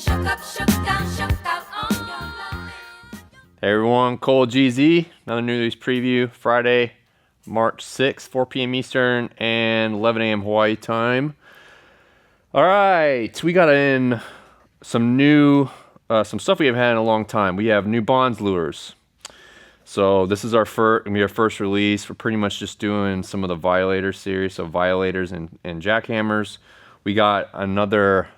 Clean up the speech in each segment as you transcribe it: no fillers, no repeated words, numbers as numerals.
shook up, shook down, shook out on your love. Hey everyone, Cole GZ, another new release preview, Friday, March 6th, 4 p.m. Eastern and 11 a.m. Hawaii time. All right, we got in some new, some stuff we haven't had in a long time. We have new Bonze lures. So this is our first release. We're pretty much just doing some of the Violator series, so Violators and Jackhammers. We got another,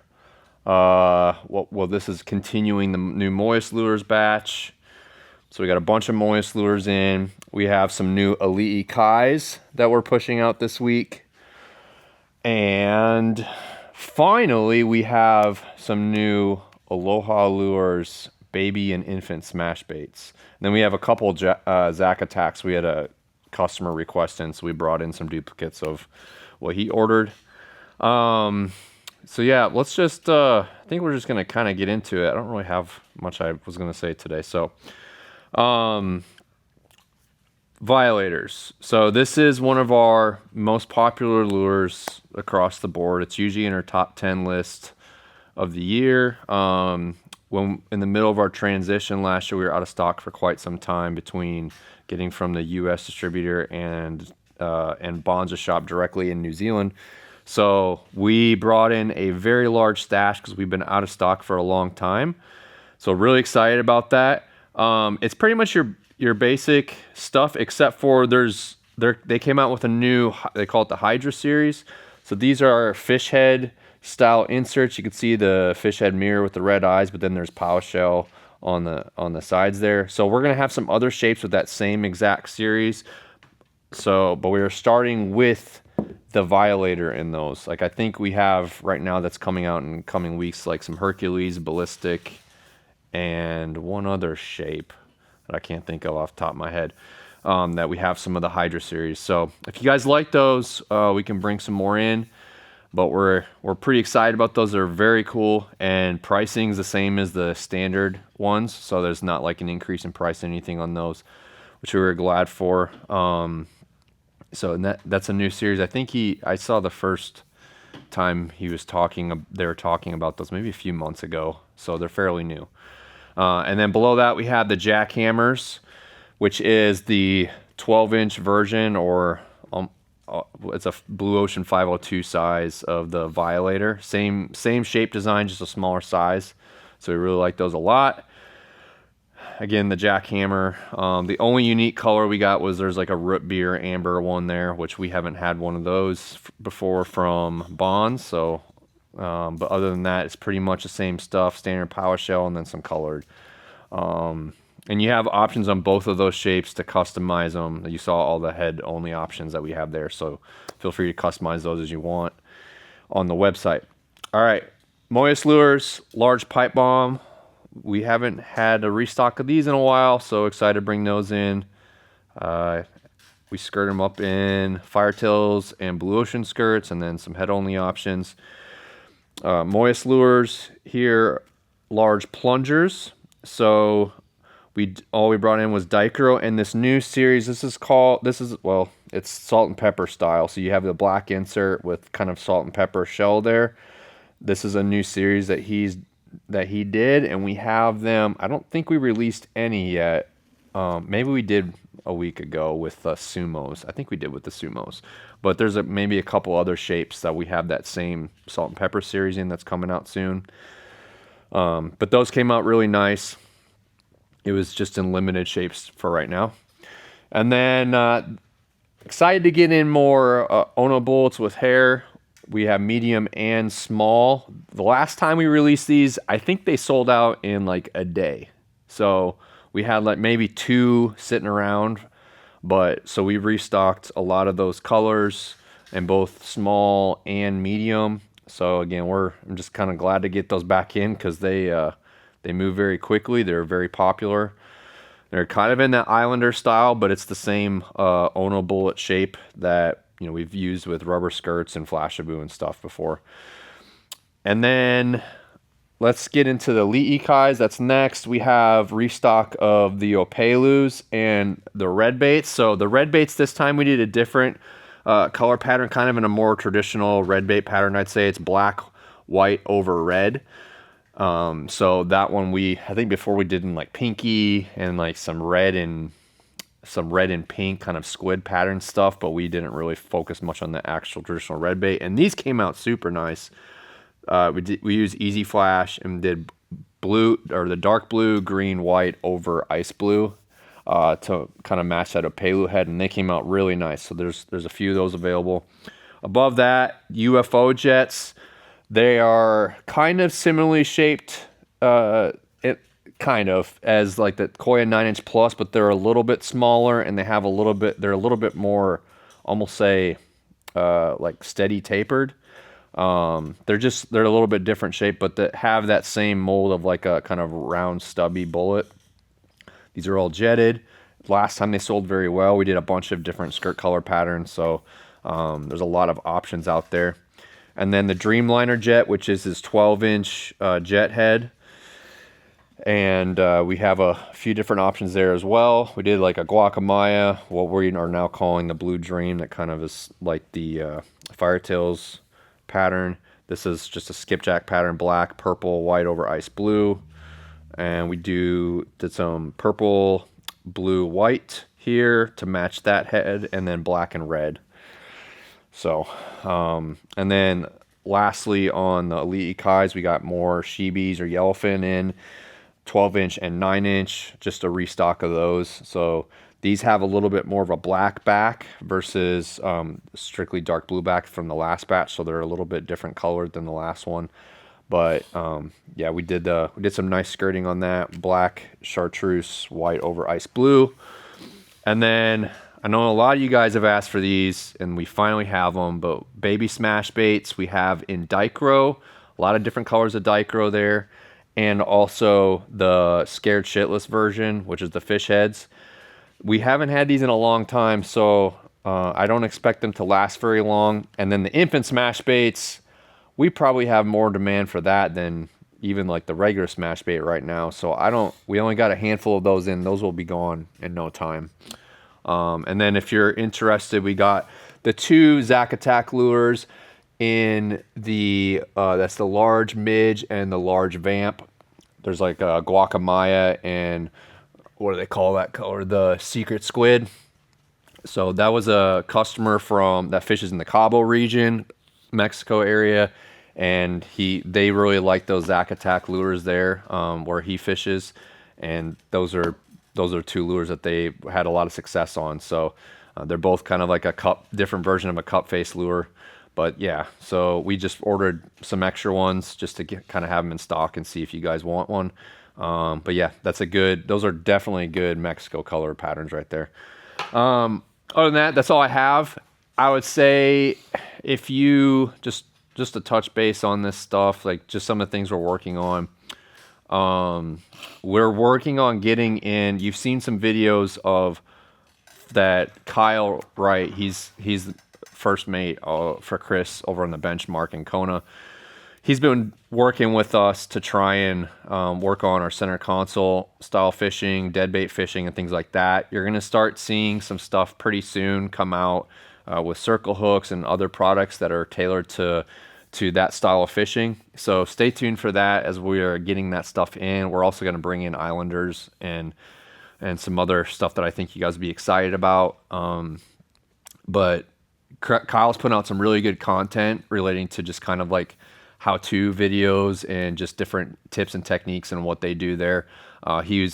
well, this is continuing the new Moyes lures batch. So we got a bunch of Moyes lures in. We have some new ALOHA Kais that we're pushing out this week. And finally, we have some new ALOHA lures, baby and infant smash baits. And then we have a couple Zac attacks. We had a customer request in, so we brought in some duplicates of what he ordered. So yeah, let's just, I think we're just going to kind of get into it. I don't really have much I was going to say today. So, Violators. So this is one of our most popular lures across the board. It's usually in our top 10 list of the year. When in the middle of our transition last year, we were out of stock for quite some time between getting from the U.S. distributor and Bonze shop directly in New Zealand. So we brought in a very large stash because we've been out of stock for a long time. So really excited about that. It's pretty much your basic stuff, except for they came out with a new, they call it the Hydra series. So these are fish head style inserts. You can see the fish head mirror with the red eyes, but then there's pow shell on the sides there. So we're gonna have some other shapes with that same exact series. So, but we are starting with the Violator in those. Like I think we have right now that's coming out in coming weeks, like some Hercules, ballistic, and one other shape that I can't think of off the top of my head, that we have some of the Hydra series. So if you guys like those, we can bring some more in, but we're pretty excited about those. They're very cool, and pricing is the same as the standard ones. So there's not like an increase in price or anything on those, which we were glad for. So that's a new series. I think I saw the first time they were talking about those maybe a few months ago. So they're fairly new. And then below that, we have the Jackhammers, which is the 12-inch version, or it's a Blue Ocean 502 size of the Violator. Same shape design, just a smaller size. So we really like those a lot. Again, the Jackhammer. The only unique color we got was there's like a root beer amber one there, which we haven't had one of those before from Bonze. So. But other than that, it's pretty much the same stuff, standard power shell, and then some colored. And you have options on both of those shapes to customize them. You saw all the head only options that we have there, so feel free to customize those as you want on the website. All right, Moyes lures, large pipe bomb. We haven't had a restock of these in a while, so excited to bring those in. We skirt them up in firetails and blue ocean skirts, and then some head only options. Moyes lures here, large plungers. So all we brought in was Dichro, and this new series, it's salt and pepper style. So you have the black insert with kind of salt and pepper shell there. This is a new series that he did, and we have them. I don't think we released any yet. Maybe we did a week ago with sumos. I think we did with the sumos, but there's maybe a couple other shapes that we have that same salt and pepper series in that's coming out soon. But those came out really nice. It was just in limited shapes for right now. And then excited to get in more Ono bullets with hair. We have medium and small. The last time we released these, I think they sold out in like a day. So we had like maybe 2 sitting around, but so we restocked a lot of those colors in both small and medium. So again, I'm just kind of glad to get those back in because they move very quickly. They're very popular. They're kind of in that Islander style, but it's the same Ono bullet shape that we've used with rubber skirts and Flashaboo and stuff before. And then let's get into the ALOHA Kais. That's next. We have restock of the Opelus and the Redbaits. So the Redbaits, this time we did a different color pattern, kind of in a more traditional Redbait pattern. I'd say it's black, white over red. So that one I think before we did in like pinky and like some red and pink kind of squid pattern stuff, but we didn't really focus much on the actual traditional red bait. And these came out super nice. We used Easy Flash and did blue, or the dark blue, green, white over ice blue to kind of match that Opelu head, and they came out really nice. So there's a few of those available. Above that, UFO jets. They are kind of similarly shaped, kind of as like the Koya 9-inch Plus, but they're a little bit smaller, and they're a little bit more, almost say, like steady tapered. They're a little bit different shape, but that have that same mold of like a kind of round stubby bullet. These are all jetted. Last time they sold very well. We did a bunch of different skirt color patterns, so there's a lot of options out there. And then the Dreamliner jet, which is his 12-inch jet head. And we have a few different options there as well. We did like a guacamaya, what we are now calling the Blue Dream, that kind of is like the Firetails pattern. This is just a skipjack pattern, black, purple, white over ice blue. And we did some purple, blue, white here to match that head, and then black and red. So, and then lastly on the Elite Kais, we got more Shibis or yellowfin in 12-inch and 9-inch, just a restock of those. So these have a little bit more of a black back versus strictly dark blue back from the last batch, so they're a little bit different colored than the last one. But yeah, we did some nice skirting on that, black chartreuse, white over ice blue. And then I know a lot of you guys have asked for these, and we finally have them, but baby smash baits we have in Dichro, a lot of different colors of Dichro there, and also the Scared Shitless version, which is the fish heads. We haven't had these in a long time, so I don't expect them to last very long. And then the infant smash baits, we probably have more demand for that than even like the regular smash bait right now. So we only got a handful of those in. Those will be gone in no time. And then if you're interested, we got the 2 Zack Attack lures in that's the large midge and the large vamp. There's like a guacamaya and what do they call that color? The secret squid. So that was a customer that fishes in the Cabo region, Mexico area, and they really like those Zack Attack lures there where he fishes, and those are 2 lures that they had a lot of success on. So they're both kind of like different version of a cup face lure. But yeah, so we just ordered some extra ones just to kind of have them in stock and see if you guys want one. But yeah, those are definitely good Mexico color patterns right there. Other than that, that's all I have. I would say if you just to touch base on this stuff, like just some of the things we're working on. We're working on getting in. You've seen some videos of that Kyle Wright. He's first mate for Chris over on the Benchmark in Kona. He's been working with us to try and work on our center console style fishing, deadbait fishing, and things like that. You're going to start seeing some stuff pretty soon come out with circle hooks and other products that are tailored to that style of fishing. So stay tuned for that as we are getting that stuff in. We're also going to bring in Islanders and some other stuff that I think you guys will be excited about. But Kyle's putting out some really good content relating to just kind of like how-to videos and just different tips and techniques and what they do there. He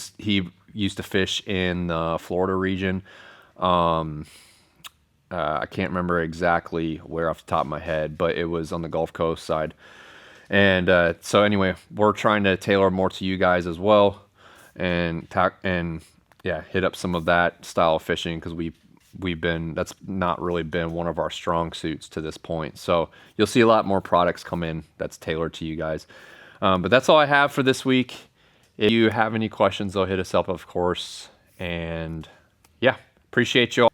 used to fish in the Florida region. I can't remember exactly where off the top of my head, but it was on the Gulf Coast side. And so anyway, we're trying to tailor more to you guys as well, and hit up some of that style of fishing, because that's not really been one of our strong suits to this point. So you'll see a lot more products come in that's tailored to you guys. But that's all I have for this week. If you have any questions, though, hit us up, of course. And yeah, appreciate you all.